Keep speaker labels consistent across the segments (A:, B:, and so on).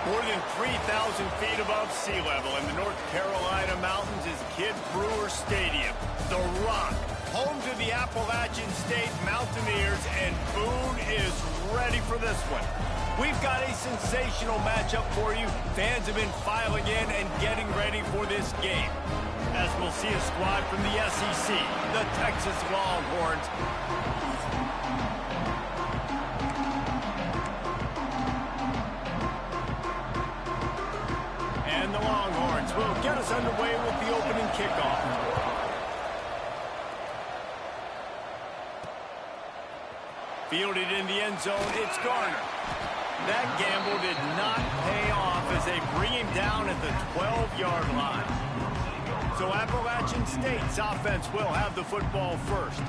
A: More than 3,000 feet above sea level in the North Carolina mountains is Kidd Brewer Stadium, the Rock, home to the Appalachian State Mountaineers, and Boone is ready for this one. We've got a sensational matchup for you. Fans have been filing in and getting ready for this game, as we'll see a squad from the SEC, the Texas Longhorns. And the Longhorns will get us underway with the opening kickoff. Fielded in the end zone, it's Garner. That gamble did not pay off as they bring him down at the 12-yard line. So Appalachian State's offense will have the football first.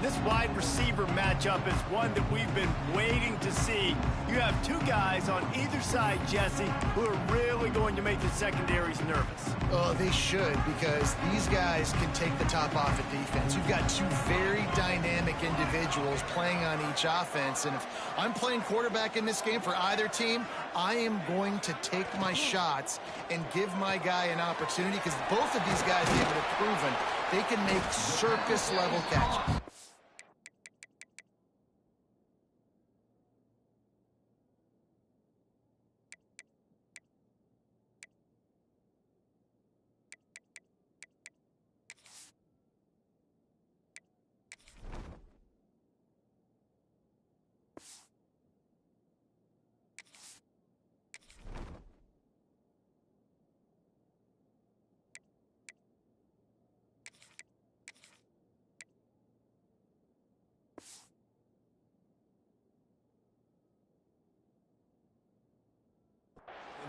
A: This wide receiver matchup is one that we've been waiting to see. You have two guys on either side, Jesse, who are really going to make the secondaries nervous.
B: Oh, they should, because these guys can take the top off at defense. You've got two very dynamic individuals playing on each offense, and if I'm playing quarterback in this game for either team, I am going to take my shots and give my guy an opportunity, because both of these guys have proven they can make circus-level catches.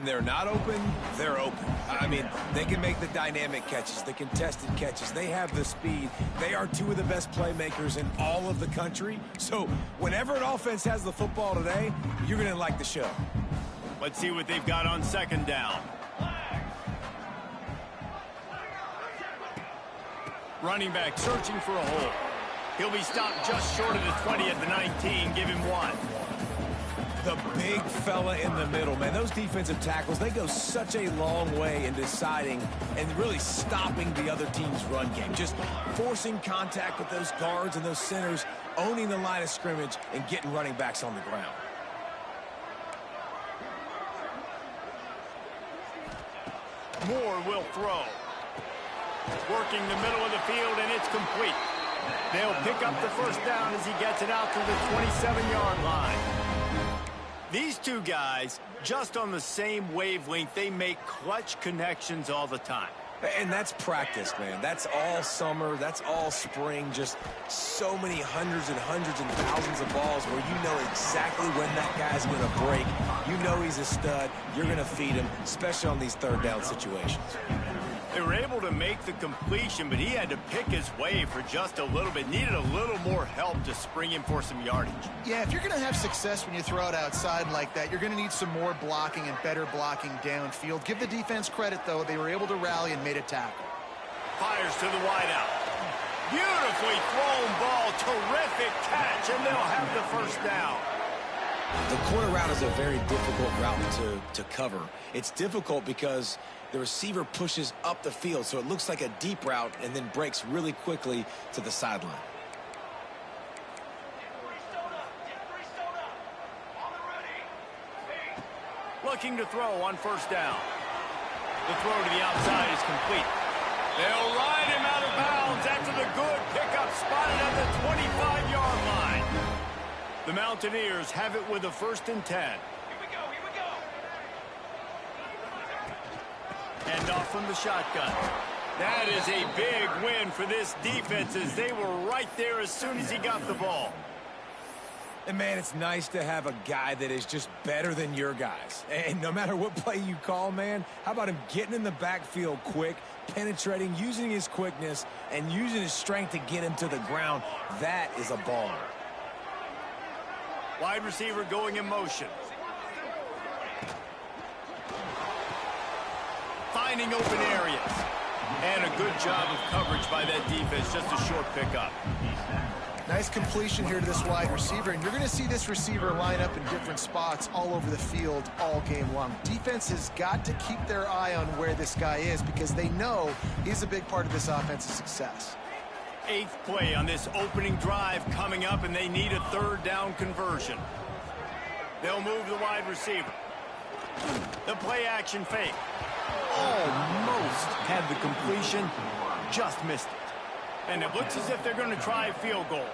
C: They're not open, they're open. I mean, they can make the dynamic catches, the contested catches. They have the speed. They are two of the best playmakers in all of the country. So whenever an offense has the football today, you're going to like the show.
A: Let's see what they've got on second down. Running back searching for a hole. He'll be stopped just short of the 20 at the 19. Give him one.
C: The big fella in the middle, man. Those defensive tackles, they go such a long way in deciding and really stopping the other team's run game. Just forcing contact with those guards and those centers, owning the line of scrimmage, and getting running backs on the ground.
A: Moore will throw. Working the middle of the field, and it's complete. They'll pick up the first down as he gets it out to the 27-yard line. These two guys, just on the same wavelength, they make clutch connections all the time.
C: And that's practice, man. That's all summer. That's all spring. Just so many hundreds and thousands of balls where you know exactly when that guy's going to break. You know he's a stud. You're going to feed him, especially on these third down situations.
A: They were able to make the completion, but he had to pick his way for just a little bit. Needed a little more help to spring him for some yardage.
B: Yeah, if you're going to have success when you throw it outside like that, you're going to need some more blocking and better blocking downfield. Give the defense credit, though. They were able to rally and made a tackle.
A: Fires to the wideout. Beautifully thrown ball. Terrific catch, and they'll have the first down.
C: The corner route is a very difficult route to cover. It's difficult because the receiver pushes up the field, so it looks like a deep route and then breaks really quickly to the sideline.
A: Looking to throw on first down. The throw to the outside is complete. They'll ride him out of bounds after the good pickup spotted at the 25-yard line. The Mountaineers have it with a 1st and 10. Here we go. Hand off from the shotgun. That is a big win for this defense as they were right there as soon as he got the ball.
C: And, man, it's nice to have a guy that is just better than your guys. And no matter what play you call, man, how about him getting in the backfield quick, penetrating, using his quickness, and using his strength to get him to the ground? That is a baller.
A: Wide receiver going in motion. Finding open areas. And a good job of coverage by that defense. Just a short pickup.
B: Nice completion here to this wide receiver, and you're going to see this receiver line up in different spots all over the field all game long. Defense has got to keep their eye on where this guy is because they know he's a big part of this offense's success.
A: 8th play on this opening drive coming up, and they need a 3rd down conversion. They'll move the wide receiver. The play action fake. Almost had the completion, just missed it. And it looks as if they're going to try a field goal.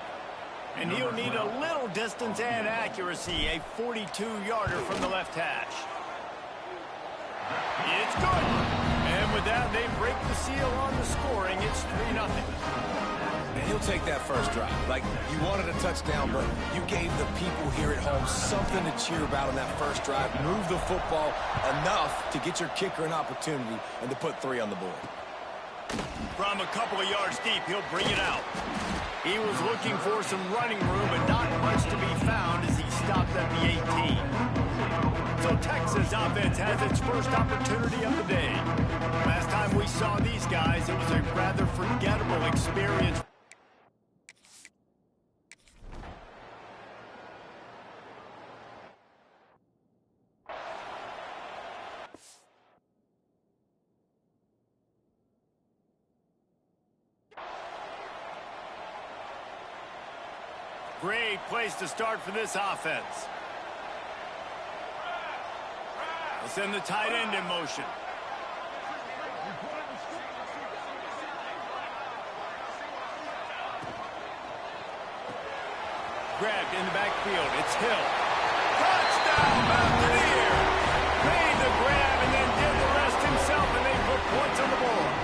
A: And he'll need a little distance and accuracy, a 42-yarder from the left hash. It's good. And with that, they break the seal on the scoring. It's 3-0.
C: And he'll take that first drive. Like, you wanted a touchdown, but you gave the people here at home something to cheer about on that first drive. Move the football enough to get your kicker an opportunity and to put 3 on the board.
A: From a couple of yards deep, he'll bring it out. He was looking for some running room, but not much to be found as he stopped at the 18. So Texas offense has its first opportunity of the day. Last time we saw these guys, it was a rather forgettable experience. Great place to start for this offense. They'll send the tight end in motion. Grabbed in the backfield. It's Hill. Touchdown, Mountaineer! Made the grab and then did the rest himself, and they put points on the board.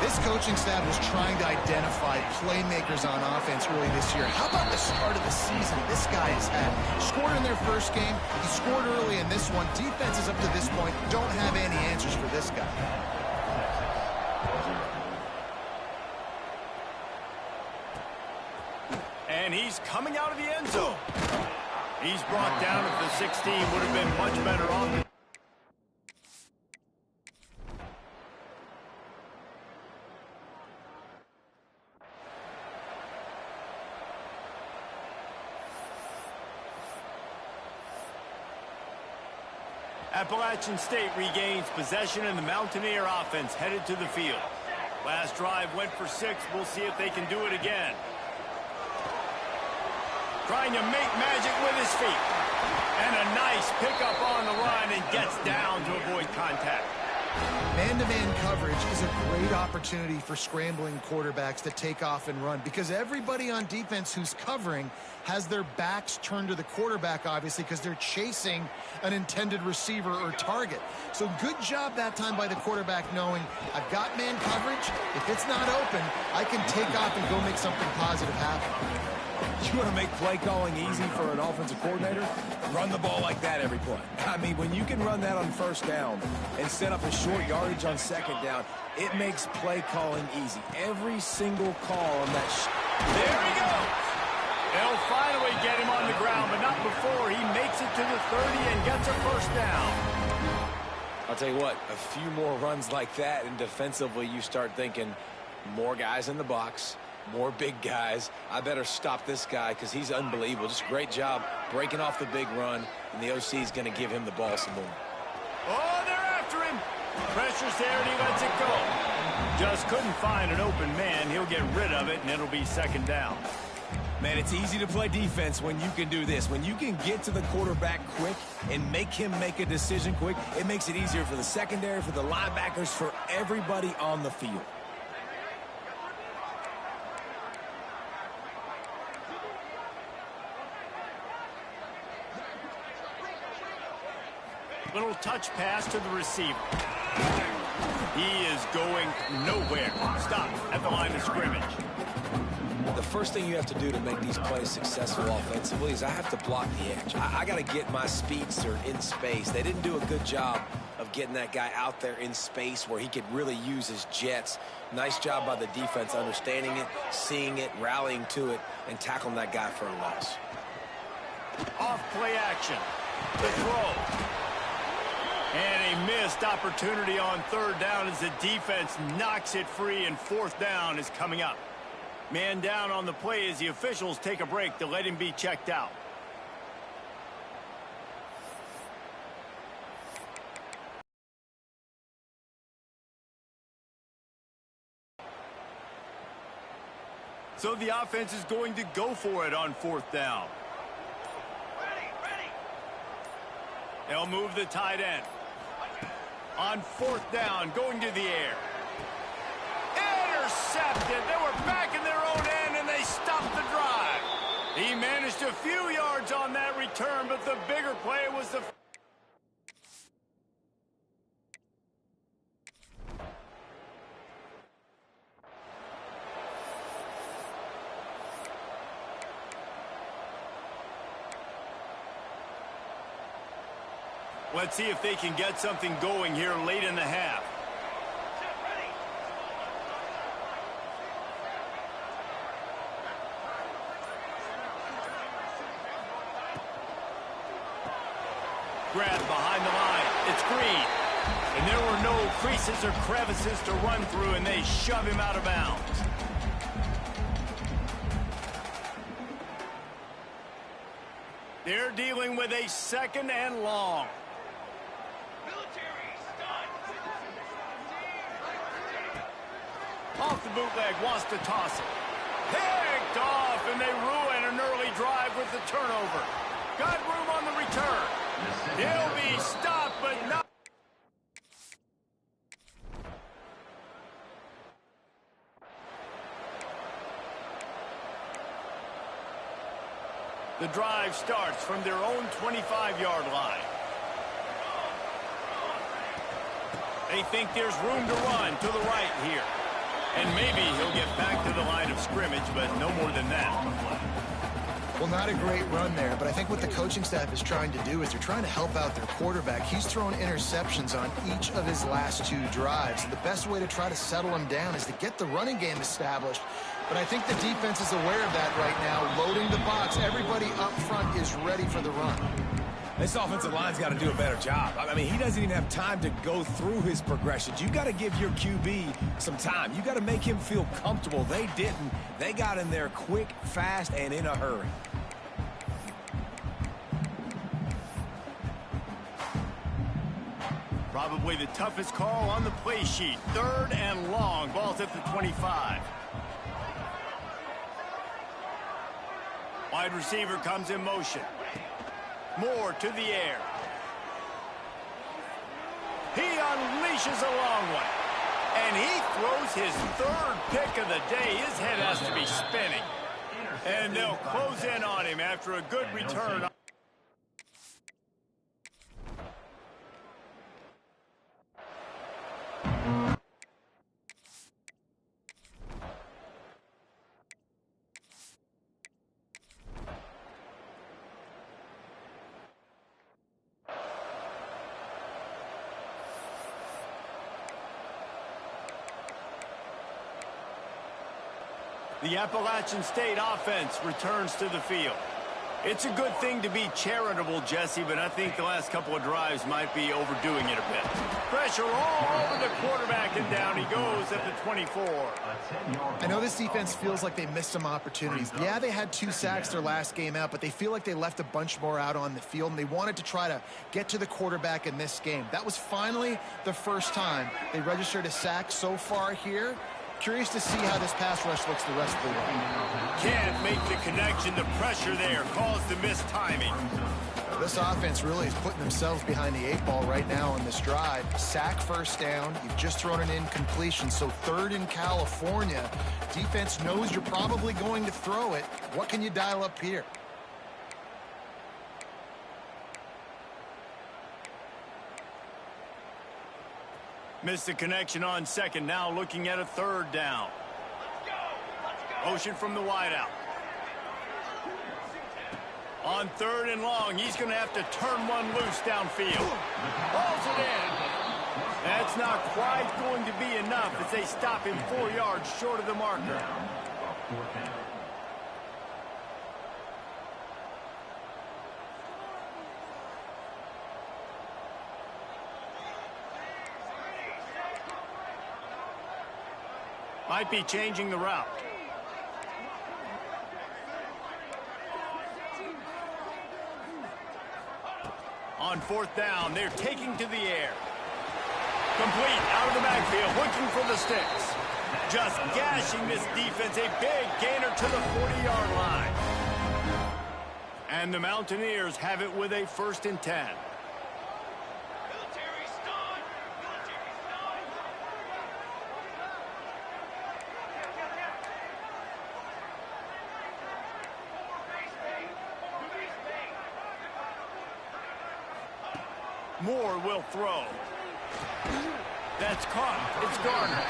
B: This coaching staff was trying to identify playmakers on offense early this year. How about the start of the season this guy has had? Scored in their first game. He scored early in this one. Defenses up to this point don't have any answers for this guy.
A: And he's coming out of the end zone. He's brought down at the 16. Would have been much better off. Appalachian State regains possession, and the Mountaineer offense headed to the field. Last drive went for 6. We'll see if they can do it again. Trying to make magic with his feet. And a nice pickup on the run, and gets down to avoid contact.
B: Man-to-man coverage is a great opportunity for scrambling quarterbacks to take off and run because everybody on defense who's covering has their backs turned to the quarterback, obviously, because they're chasing an intended receiver or target. So good job that time by the quarterback knowing I've got man coverage. If it's not open, I can take off and go make something positive happen.
C: You want to make play calling easy for an offensive coordinator? Run the ball like that every play. I mean, when you can run that on first down and set up a short yardage on second down, it makes play calling easy. Every single call on that.
A: There he goes. They'll finally get him on the ground, but not before he makes it to the 30 and gets a first down.
C: I'll tell you what, a few more runs like that, and defensively you start thinking more guys in the box, more big guys. I better stop this guy because he's unbelievable. Just a great job breaking off the big run, and the OC is going to give him the ball some more.
A: Oh, they're after him. Pressure's there, and he lets it go. Just couldn't find an open man. He'll get rid of it, and it'll be second down.
C: Man, it's easy to play defense when you can do this. When you can get to the quarterback quick and make him make a decision quick, it makes it easier for the secondary, for the linebackers, for everybody on the field.
A: Little touch pass to the receiver. He is going nowhere. Stop at the line of scrimmage.
C: The first thing you have to do to make these plays successful offensively is I have to block the edge. I got to get my speedster in space. They didn't do a good job of getting that guy out there in space where he could really use his jets. Nice job by the defense understanding it, seeing it, rallying to it, and tackling that guy for a loss.
A: Off play action. The throw. And a missed opportunity on third down as the defense knocks it free, and fourth down is coming up. Man down on the play as the officials take a break to let him be checked out. So the offense is going to go for it on 4th down. They'll move the tight end. On 4th down, going to the air. Intercepted. They were back in their own end, and they stopped the drive. He managed a few yards on that return, but the bigger play was the... Let's see if they can get something going here late in the half. Grab behind the line. It's Green. And there were no creases or crevices to run through, and they shove him out of bounds. They're dealing with a 2nd and long. Off the bootleg, wants to toss it. Picked off, and they ruin an early drive with the turnover. Got room on the return. He'll be stopped, but not. The drive starts from their own 25-yard line. They think there's room to run to the right here. And maybe he'll get back to the line of scrimmage, but no more than that.
B: Well, not a great run there, but I think what the coaching staff is trying to do is they're trying to help out their quarterback. He's thrown interceptions on each of his last 2 drives. The best way to try to settle him down is to get the running game established. But I think the defense is aware of that right now, loading the box. Everybody up front is ready for the run.
C: This offensive line's got to do a better job. I mean, he doesn't even have time to go through his progressions. You got to give your QB some time. You got to make him feel comfortable. They didn't. They got in there quick, fast, and in a hurry.
A: Probably the toughest call on the play sheet. 3rd and long. Ball's at the 25. Wide receiver comes in motion. Moore to the air. He unleashes a long one. And he throws his 3rd pick of the day. His head has to be spinning. And they'll close in on him after a good return. The Appalachian State offense returns to the field. It's a good thing to be charitable, Jesse, but I think the last couple of drives might be overdoing it a bit. Pressure all over the quarterback, and down he goes at the 24.
B: I know this defense feels like they missed some opportunities. Yeah, they had 2 sacks their last game out, but they feel like they left a bunch more out on the field, and they wanted to try to get to the quarterback in this game. That was finally the first time they registered a sack so far here. Curious to see how this pass rush looks the rest of the way.
A: Can't make the connection. The pressure there caused the missed timing.
B: This offense really is putting themselves behind the 8 ball right now on this drive. Sack, 1st down. You've just thrown an incompletion, so 3rd in California. Defense knows you're probably going to throw it. What can you dial up here?
A: Missed the connection on 2nd. Now looking at a 3rd down. Motion from the wideout. On 3rd and long, he's going to have to turn one loose downfield. Balls it in. That's not quite going to be enough as they stop him 4 yards short of the marker. Might be changing the route. On fourth down, they're taking to the air. Complete out of the backfield, looking for the sticks. Just gashing this defense, a big gainer to the 40-yard line. And the Mountaineers have it with a 1st and 10. Moore will throw. That's caught. It's Garner.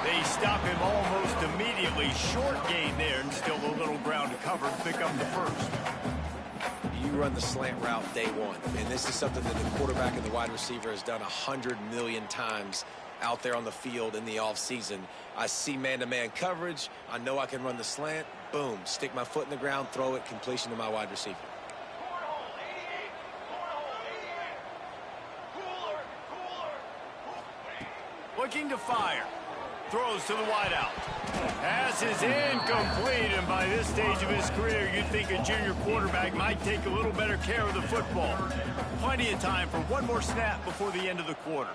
A: They stop him almost immediately. Short gain there, and still a little ground to cover to pick up the 1st.
C: You run the slant route day one, and this is something that the quarterback and the wide receiver has done 100 million times out there on the field in the offseason. I see man-to-man coverage. I know I can run the slant. Boom. Stick my foot in the ground, throw it, completion to my wide receiver.
A: Looking to fire. Throws to the wideout. Pass is incomplete, and by this stage of his career, you'd think a junior quarterback might take a little better care of the football. Plenty of time for one more snap before the end of the quarter.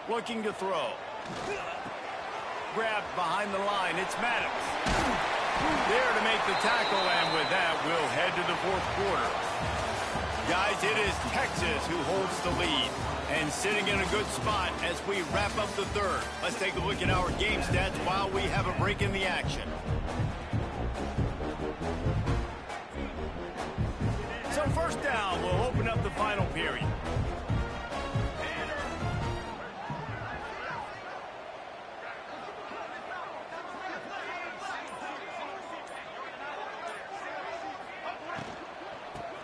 A: Looking to throw. Grabbed behind the line. It's Maddox. There to make the tackle, and with that, we'll head to the 4th quarter. Guys, it is Texas who holds the lead and sitting in a good spot as we wrap up the 3rd. Let's take a look at our game stats while we have a break in the action. So 1st down, we'll open up the final period.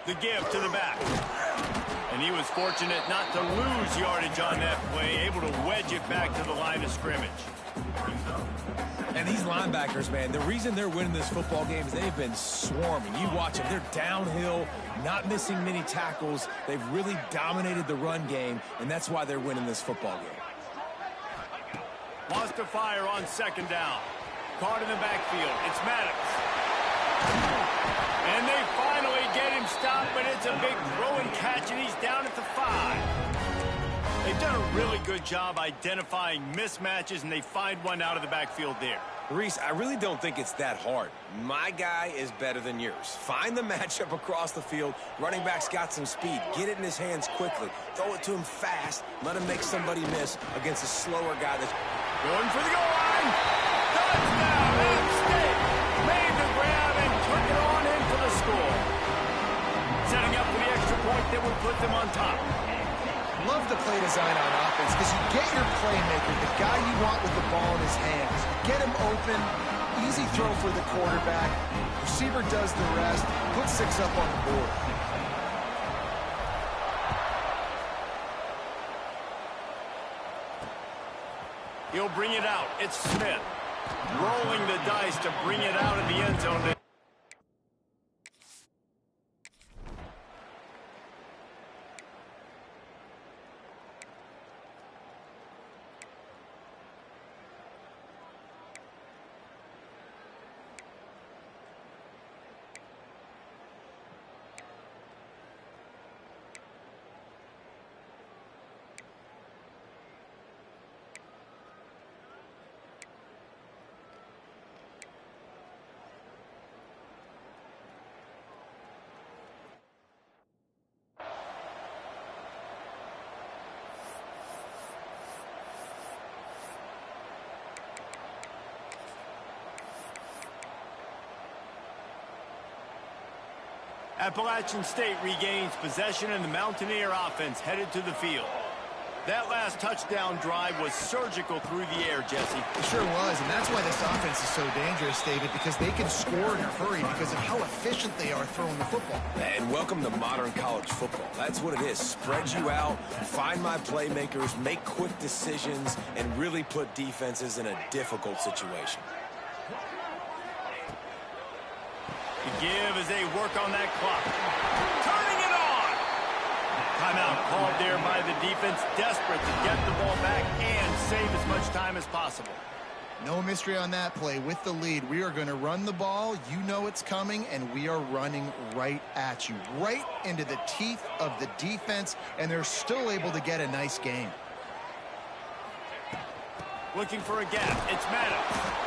A: The give to the back. And he was fortunate not to lose yardage on that play, able to wedge it back to the line of scrimmage.
C: And these linebackers, man, the reason they're winning this football game is they've been swarming. You watch them. They're downhill, not missing many tackles. They've really dominated the run game, and that's why they're winning this football game.
A: Wants to fire on 2nd down. Caught in the backfield. It's Maddox. And they finally get him stopped, but it's a big throw and catch, and he's down at the 5. They've done a really good job identifying mismatches, and they find one out of the backfield there.
C: Reese, I really don't think it's that hard. My guy is better than yours. Find the matchup across the field. Running back's got some speed. Get it in his hands quickly. Throw it to him fast. Let him make somebody miss against a slower guy that's
A: going for the goal line. Touchdown, App State. Made the grab and took it on in for the score. Setting up for the extra point that would put them on top.
B: Love the play design on offense because you get your playmaker, the guy you want with the ball in his hands. Get him open, easy throw for the quarterback. Receiver does the rest, put 6 up on the board.
A: He'll bring it out. It's Smith. Rolling the dice to bring it out of the end zone. Appalachian State regains possession, and the Mountaineer offense headed to the field. That last touchdown drive was surgical through the air, Jesse.
B: It sure was, and that's why this offense is so dangerous, David, because they can score in a hurry because of how efficient they are throwing the football.
C: And welcome to modern college football. That's what it is. Spread you out, find my playmakers, make quick decisions, and really put defenses in a difficult situation.
A: The give as they work on that clock. Turning it on! Timeout called there by the defense, desperate to get the ball back and save as much time as possible.
B: No mystery on that play. With the lead, we are going to run the ball. You know it's coming, and we are running right at you, right into the teeth of the defense, and they're still able to get a nice game.
A: Looking for a gap. It's Maddox.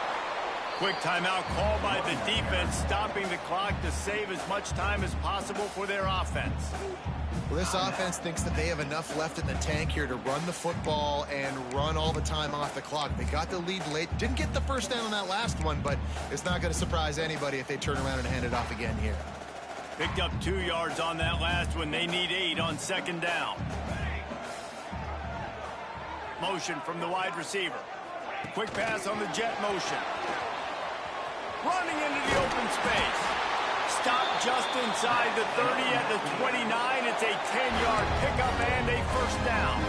A: Quick timeout called by the defense, stopping the clock to save as much time as possible for their offense.
B: Well, this offense thinks that they have enough left in the tank here to run the football and run all the time off the clock. They got the lead late. Didn't get the first down on that last one, but it's not going to surprise anybody if they turn around and hand it off again here.
A: Picked up 2 yards on that last one. They need 8 on second down. Motion from the wide receiver. Quick pass on the jet motion. Running into the open space. Stopped just inside the 30 at the 29. It's a 10-yard pickup and a first down.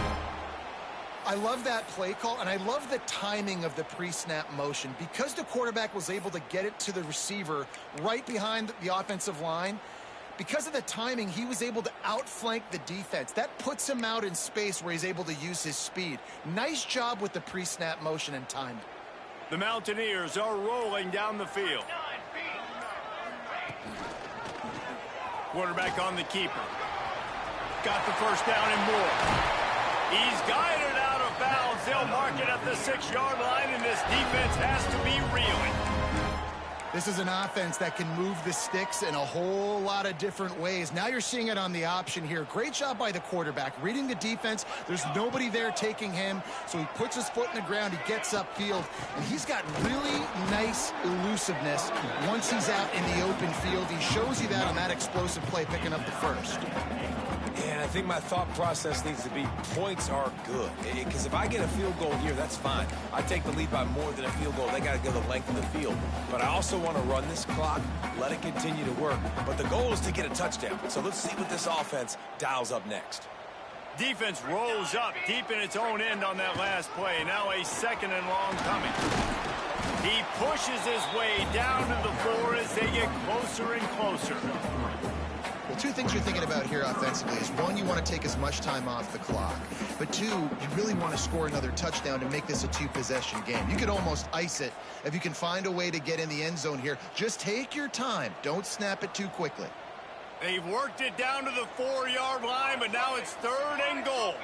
B: I love that play call, and I love the timing of the pre-snap motion. Because the quarterback was able to get it to the receiver right behind the offensive line, because of the timing, he was able to outflank the defense. That puts him out in space where he's able to use his speed. Nice job with the pre-snap motion and timing.
A: The Mountaineers are rolling down the field. Quarterback on the keeper. Got the first down and more. He's guided out of bounds. They'll mark it at the 6-yard line, and this defense has to be reeling.
B: This is an offense that can move the sticks in a whole lot of different ways. Now you're seeing it on the option here. Great job by the quarterback. Reading the defense, there's nobody there taking him, so he puts his foot in the ground, he gets upfield, and he's got really nice elusiveness once he's out in the open field. He shows you that on that explosive play, picking up the first.
C: And I think my thought process needs to be points are good. Because if I get a field goal here, that's fine. I take the lead by more than a field goal. They got to go the length of the field. But I also want to run this clock, let it continue to work. But the goal is to get a touchdown. So let's see what this offense dials up next.
A: Defense rolls up deep in its own end on that last play. Now a second and long coming. He pushes his way down to the 4 as they get closer and closer.
B: Well, 2 things you're thinking about here offensively is, 1, you want to take as much time off the clock. But 2, you really want to score another touchdown to make this a 2-possession game. You could almost ice it if you can find a way to get in the end zone here. Just take your time. Don't snap it too quickly.
A: They've worked it down to the 4-yard line, but now it's 3rd and goal.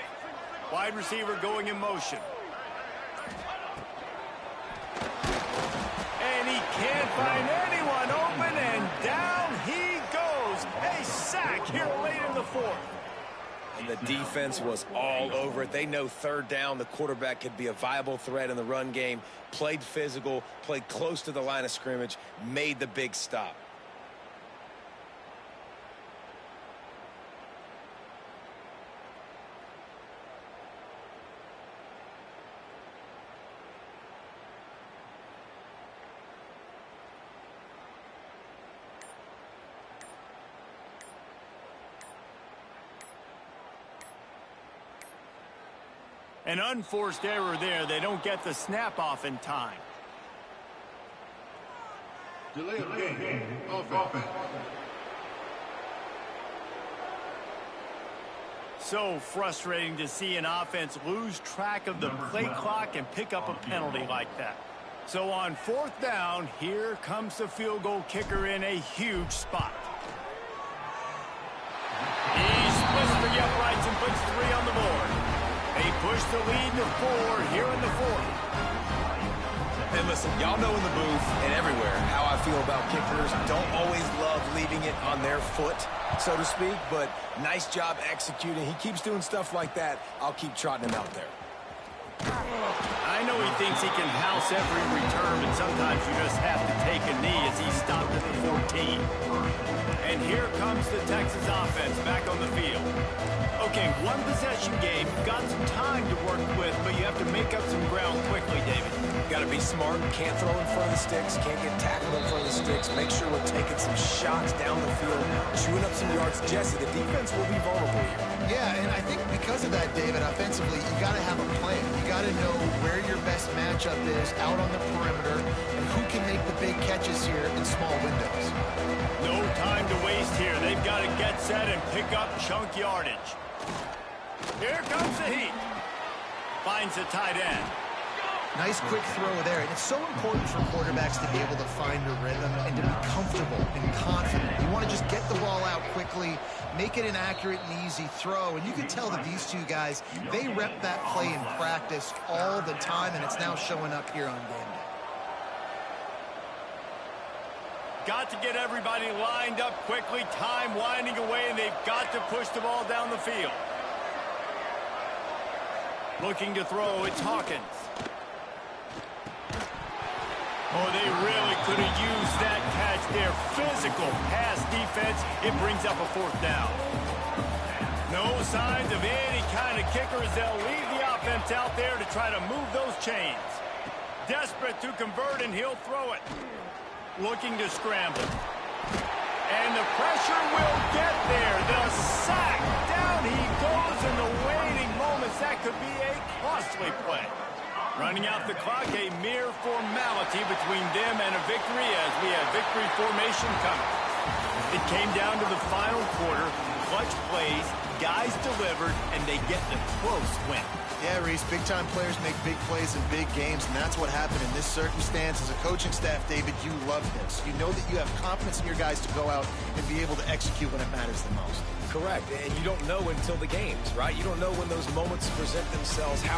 A: Wide receiver going in motion. And he can't find anyone open, and down he goes. A sack here late in the 4th.
C: And the defense was all over it. They know 3rd down, the quarterback could be a viable threat in the run game. Played physical, played close to the line of scrimmage, made the big stop.
A: An unforced error there. They don't get the snap off in time.
D: Delay of game. Offense.
A: So frustrating to see an offense lose track of the play clock and pick up a penalty like that. So on 4th down, here comes the field goal kicker in a huge spot. He splits the uprights and puts 3 on the board. They push the lead to 4 here in the 4th.
C: And listen, y'all know in the booth and everywhere how I feel about kickers. Don't always love leaving it on their foot, so to speak, but nice job executing. He keeps doing stuff like that. I'll keep trotting him out there.
A: I know he thinks he can house every return, but sometimes you just have to take a knee as he stopped at the 14. And here comes the Texas offense back on the field. Okay, 1-possession game. You've got some time to work with, but you have to make up some ground quickly, David.
C: Got to be smart. Can't throw in front of the sticks. Can't get tackled in front of the sticks. Make sure we're taking some shots down the field, chewing up some yards. Jesse, the defense will be vulnerable here.
B: Yeah, and I think because of that, David, offensively, you got to have a plan. You got to know where your best matchup is out on the perimeter and who can make the big catches here in small windows.
A: No time to waste here. They've got to get set and pick up chunk yardage. Here comes the heat. Finds the tight end.
B: Nice quick throw there. And it's so important for quarterbacks to be able to find a rhythm and to be comfortable and confident. You want to just get the ball out quickly, make it an accurate and easy throw. And you can tell that these two guys, they rep that play in practice all the time, and it's now showing up here on game day.
A: Got to get everybody lined up quickly. Time winding away, and they've got to push the ball down the field. Looking to throw, it's Hawkins. Oh, they really could have used that catch there. Physical pass defense. It brings up a fourth down. No signs of any kind of kickers. They'll leave the offense out there to try to move those chains. Desperate to convert, and he'll throw it. Looking to scramble. And the pressure will get there. The sack. Down he goes in the waiting moments. That could be a costly play. Running out the clock, a mere formality between them and a victory as we have victory formation coming. It came down to the final quarter. Clutch plays, guys delivered, and they get the close win.
B: Yeah, Reese, big-time players make big plays in big games, and that's what happened in this circumstance. As a coaching staff, David, you love this. You know that you have confidence in your guys to go out and be able to execute when it matters the most.
C: Correct, and you don't know until the games, right? You don't know when those moments present themselves, how